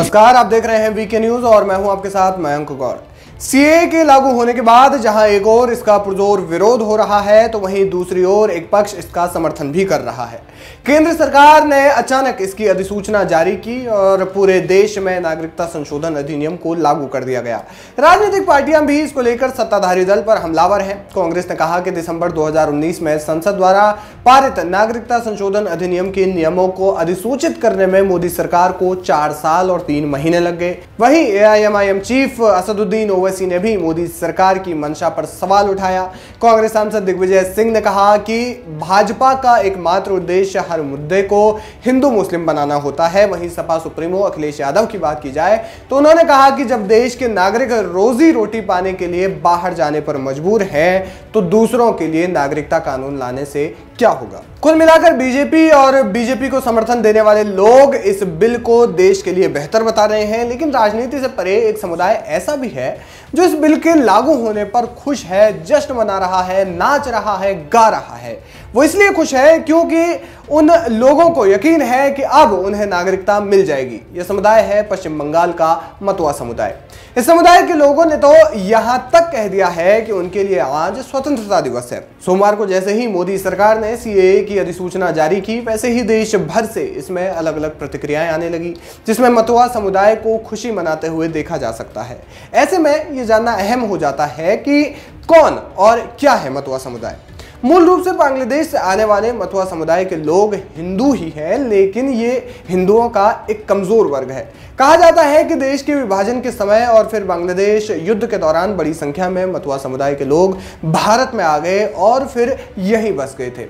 नमस्कार, आप देख रहे हैं वीके न्यूज और मैं हूं आपके साथ मयंक गौर। सीएए के लागू होने के बाद जहां एक ओर इसका पुरजोर विरोध हो रहा है तो वहीं दूसरी ओर एक पक्ष इसका समर्थन भी कर रहा है। केंद्र सरकार ने अचानक इसकी अधिसूचना जारी की और पूरे देश में नागरिकता संशोधन अधिनियम को लागू कर दिया गया। राजनीतिक पार्टियां भी इसको लेकर सत्ताधारी दल पर हमलावर हैं। कांग्रेस ने कहा कि दिसंबर 2019 में संसद द्वारा पारित नागरिकता संशोधन अधिनियम के नियमों को अधिसूचित करने में मोदी सरकार को 4 साल और 3 महीने लग गए। वहीं एआईएमआईएम चीफ असदुद्दीन ओवैसी ने भी मोदी सरकार की मंशा पर सवाल उठाया। कांग्रेस सांसद दिग्विजय सिंह ने कहा कि भाजपा का एकमात्र उद्देश्य हर मुद्दे को हिंदू मुस्लिम बनाना होता है। वहीं सपा सुप्रीमो अखिलेश यादव की बात की जाए तो उन्होंने कहा कि जब देश के नागरिक रोजी रोटी पाने के लिए बाहर जाने पर मजबूर हैं तो दूसरों के लिए नागरिकता कानून लाने से क्या होगा। कुल मिलाकर बीजेपी को समर्थन देने वाले लोग इस बिल को देश के लिए बेहतर बता रहे हैं, लेकिन राजनीति से परे एक समुदाय ऐसा भी है जो इस बिल के लागू होने पर खुश है, जश्न मना रहा है, नाच रहा है, गा रहा है। वो इसलिए खुश है क्योंकि उन लोगों को यकीन है कि अब उन्हें नागरिकता मिल जाएगी। यह समुदाय है पश्चिम बंगाल का मतुआ समुदाय। इस समुदाय के लोगों ने तो यहां तक कह दिया है कि उनके लिए आज स्वतंत्रता दिवस है। सोमवार को जैसे ही मोदी सरकार ने सीएए की अधिसूचना जारी की, वैसे ही देश भर से इसमें अलग अलग प्रतिक्रियाएं आने लगी, जिसमें मतुआ समुदाय को खुशी मनाते हुए देखा जा सकता है। ऐसे में यह जानना अहम हो जाता है कि कौन और क्या है मतुआ समुदाय। मूल रूप से बांग्लादेश से आने वाले मतुआ समुदाय के लोग हिंदू ही हैं, लेकिन ये हिंदुओं का एक कमजोर वर्ग है। कहा जाता है कि देश के विभाजन के समय और फिर बांग्लादेश युद्ध के दौरान बड़ी संख्या में मतुआ समुदाय के लोग भारत में आ गए और फिर यहीं बस गए थे।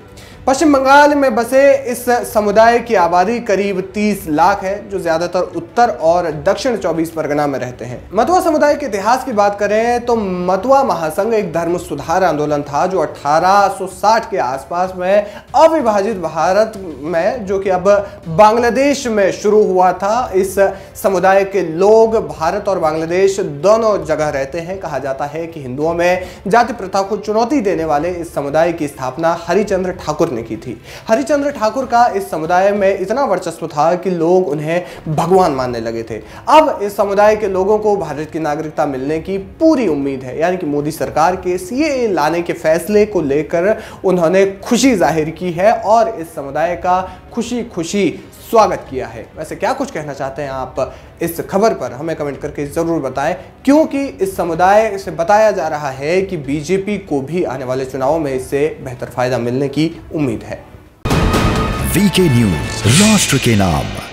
पश्चिम बंगाल में बसे इस समुदाय की आबादी करीब 30 लाख है, जो ज्यादातर उत्तर और दक्षिण 24 परगना में रहते हैं। मतुआ समुदाय के इतिहास की बात करें तो मतुआ महासंघ एक धर्म सुधार आंदोलन था जो 1860 के आसपास में अविभाजित भारत में, जो कि अब बांग्लादेश में शुरू हुआ था। इस समुदाय के लोग भारत और बांग्लादेश दोनों जगह रहते हैं। कहा जाता है कि हिंदुओं में जाति प्रथा को चुनौती देने वाले इस समुदाय की स्थापना हरिचंद्र ठाकुर ने की थी। हरिचंद्र ठाकुर का इस समुदाय में इतना वर्चस्व था कि लोग उन्हें भगवान मानने लगे थे। अब इस समुदाय के लोगों को भारत की नागरिकता मिलने की पूरी उम्मीद है, यानी कि मोदी सरकार के सीएए लाने के फैसले को लेकर उन्होंने खुशी जाहिर की है और इस समुदाय का खुशी खुशी स्वागत किया है। वैसे क्या कुछ कहना चाहते हैं आप इस खबर पर, हमें कमेंट करके जरूर बताएं, क्योंकि इस समुदाय से बताया जा रहा है कि बीजेपी को भी आने वाले चुनावों में इससे बेहतर फायदा मिलने की उम्मीद है। वीके न्यूज, राष्ट्र के नाम।